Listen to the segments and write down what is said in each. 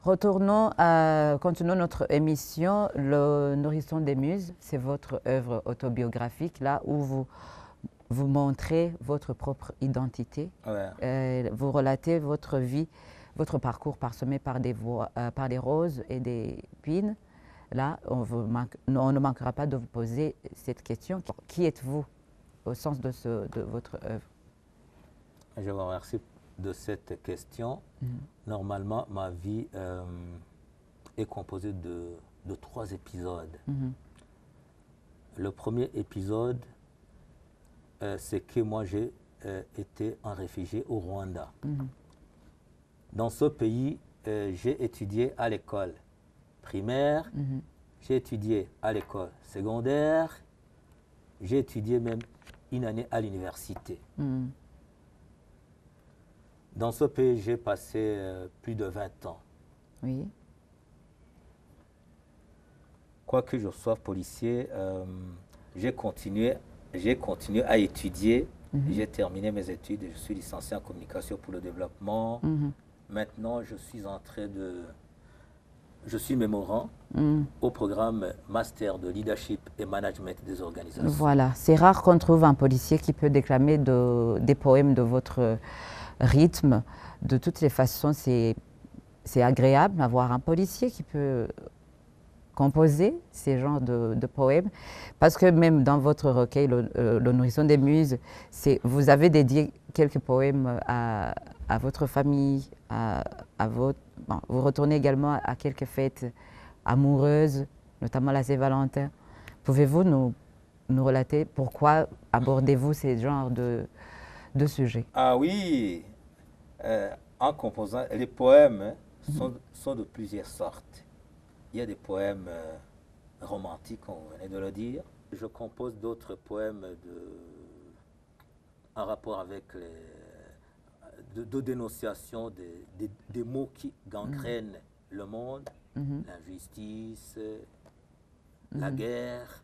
Continuons notre émission. Le Nourrisson des Muses, c'est votre œuvre autobiographique, là où vous montrez votre propre identité. Ouais. Vous relatez votre vie, votre parcours parsemé par par des roses et des pines. Là, on ne manquera pas de vous poser cette question. Qui êtes-vous au sens de votre œuvre? Je vous remercie de cette question. Normalement, ma vie est composée de 3 épisodes. Le premier épisode, c'est que moi, j'ai été un réfugié au Rwanda. Dans ce pays, j'ai étudié à l'école primaire, j'ai étudié à l'école secondaire, j'ai étudié même une année à l'université. Dans ce pays, j'ai passé plus de 20 ans. Oui. Quoique je sois policier, j'ai continué à étudier. J'ai terminé mes études, je suis licencié en communication pour le développement. Maintenant, je suis mémorant au programme Master de Leadership et Management des organisations. Voilà, c'est rare qu'on trouve un policier qui peut déclamer des poèmes de votre rythme. De toutes les façons, c'est agréable d'avoir un policier qui peut composer ces genres de poèmes, parce que même dans votre recueil, le Nourrisson des Muses, vous avez dédié quelques poèmes à votre famille, vous retournez également à quelques fêtes amoureuses, notamment la Saint-Valentin. Pouvez-vous nous relater pourquoi abordez-vous ces genres de sujets? Ah oui, en composant, les poèmes sont de plusieurs sortes. Il y a des poèmes romantiques, comme vous venez de le dire. Je compose d'autres poèmes en rapport avec de dénonciation des maux qui gangrènent le monde, l'injustice, la guerre.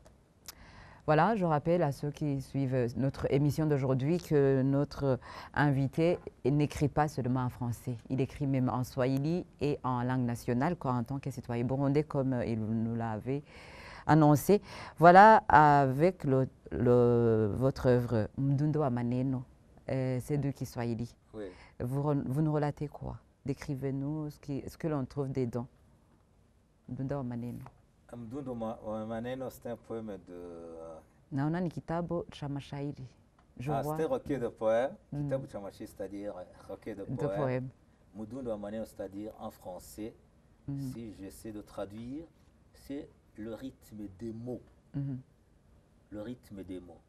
Voilà, je rappelle à ceux qui suivent notre émission d'aujourd'hui que notre invité n'écrit pas seulement en français. Il écrit même en swahili et en langue nationale, en tant que citoyen burundais, comme il nous l'avait annoncé. Voilà, avec votre œuvre, Mdundo wa Maneno, c'est du Kiswahili. Oui. Vous nous relatez quoi? Décrivez-nous ce que l'on trouve dedans. Mdundo wa Maneno. Mdundo wa Maneno, c'est un poème de... Naona ni kitabu cha mashairi. C'est un recueil de poèmes. Kitabu cha mashairi, c'est-à-dire recueil de poèmes. Mdundo wa Maneno, c'est-à-dire en français, si j'essaie de traduire, c'est le rythme des mots. Le rythme des mots.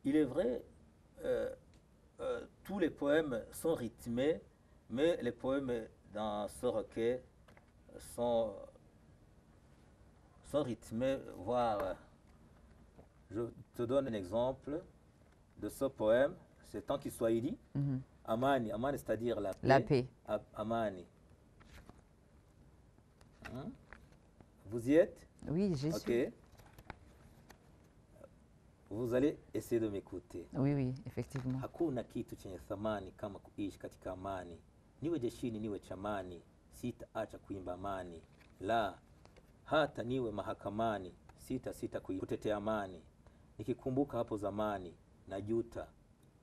Il est vrai, tous les poèmes sont rythmés, mais les poèmes dans ce recueil sont rythmés, voire... Je te donne un exemple de ce poème. C'est en Kiswahili. Amani, Amani, c'est-à-dire la paix. La paix. Amani. Vous y êtes? Oui, j'y suis. Ok. Vous allez essayer de m'écouter. Oui, oui, effectivement. Hakuna kitu chenye thamani kama kuishi katika amani. Niwe jeshini, niwe chamani, sitaacha kuimba amani. La, hata niwe mahakamani, sita kuitetea amani. Nikikumbuka hapo zamani, najuta,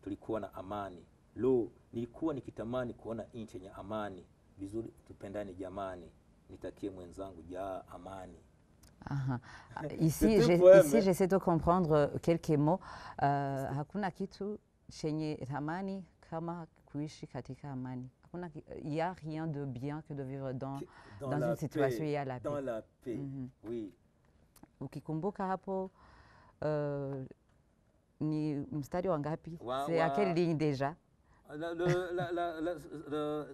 tulikuwa na amani. Lo, nilikuwa nikitamani kuona nchi yenye amani. Vizuri tupendane jamani, nitakie mwenzangu jaa amani. Ici, j'essaie de comprendre quelques mots. Hakuna kitu chenye thamani kama kuishi katika amani. Il n'y a rien de bien que de vivre dans une situation où il y a la paix. Dans la paix, oui. Ukikumbuka hapo ni mstari wa ngapi? C'est à quelle ligne déjà?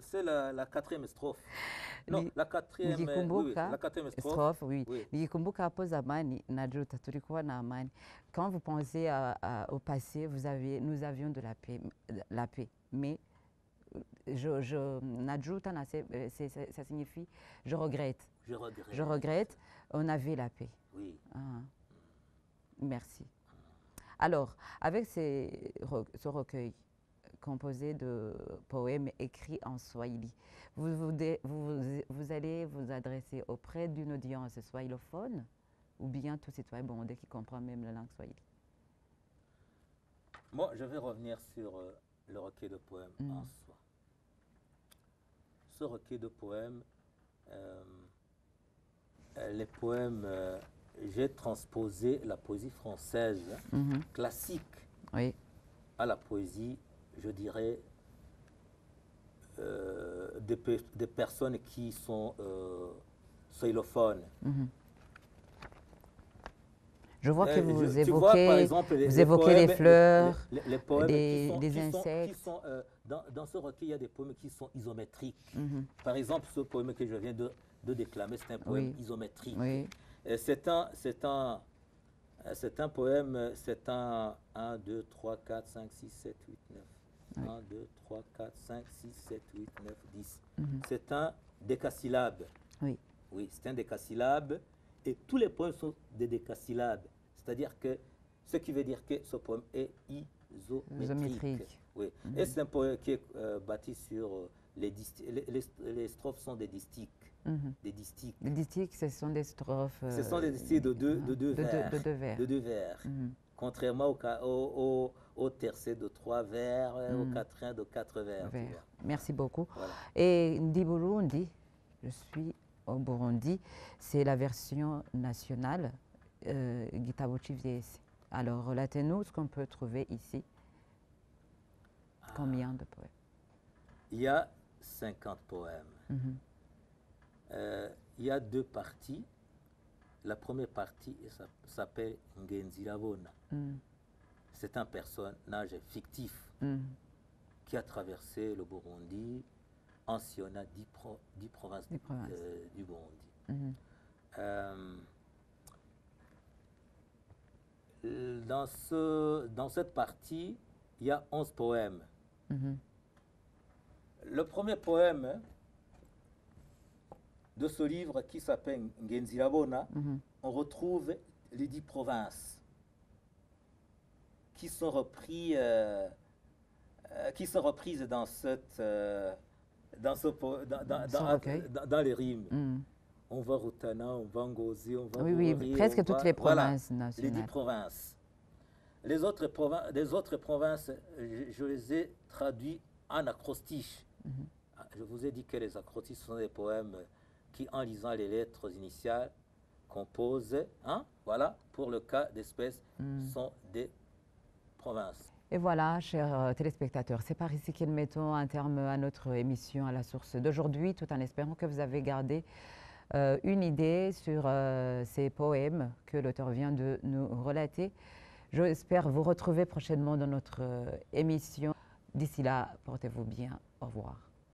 C'est la 4e strophe. Non, la 4e strophe. Oui. Nikikumbuka hapo zamani najuta tulikuwa na amani. Quand vous pensez au passé, nous avions de la paix. Mais najuta, ça signifie je regrette. Je regrette. On avait la paix. Oui. Merci. Alors, avec ce recueil, composé de poèmes écrits en swahili. Vous allez vous adresser auprès d'une audience swahilophone ou bien tout citoyen burundais qui comprend même la langue swahili? Moi, je vais revenir sur le recueil de poèmes en soi. Ce recueil de poèmes, les poèmes, j'ai transposé la poésie française classique à la poésie, je dirais, des personnes qui sont swahilophones. Je vois que vous évoquez, vois, par exemple, vous évoquez les fleurs, les poèmes des insectes. Dans ce recueil, il y a des poèmes qui sont isométriques. Par exemple, ce poème que je viens de déclamer, c'est un poème isométrique. C'est un poème, c'est un 1, 2, 3, 4, 5, 6, 7, 8, 9. 1, 2, 3, 4, 5, 6, 7, 8, 9, 10. C'est un décasyllabe. Oui, c'est un décasyllabe. Et tous les poèmes sont des décasyllabes. C'est-à-dire que, ce qui veut dire que ce poème est isométrique. Oui. Et c'est un poème qui est bâti sur les strophes sont des distiques. Des distiques. Les distiques, ce sont des strophes. Ce sont des distiques de deux vers. Contrairement au tercet de 3 vers, au quatrain de 4 vers. Merci beaucoup. Voilà. Et Ndi Burundi, je suis au Burundi, c'est la version nationale Gitabo Chivyese. Alors, relatez-nous ce qu'on peut trouver ici. Combien de poèmes? Il y a 50 poèmes. Il y a 2 parties. La première partie s'appelle Ngenzirabona. C'est un personnage fictif qui a traversé le Burundi en sillonnant 10 provinces du Burundi. Dans cette partie, il y a 11 poèmes. Le premier poème de ce livre qui s'appelle Ngenzirabona, on retrouve les 10 provinces qui sont reprises dans cette dans les rimes. On va Rutana, on va Ngozi, on va oui, presque toutes les provinces nationales. Les 10 provinces. Les autres provinces, je les ai traduits en acrostiches. Je vous ai dit que les acrostiches sont des poèmes qui, en lisant les lettres initiales, composent, voilà, pour le cas d'espèce, sont des provinces. Et voilà, chers téléspectateurs, c'est par ici que nous mettons un terme à notre émission à la source d'aujourd'hui, tout en espérant que vous avez gardé une idée sur ces poèmes que l'auteur vient de nous relater. J'espère vous retrouver prochainement dans notre émission. D'ici là, portez-vous bien. Au revoir.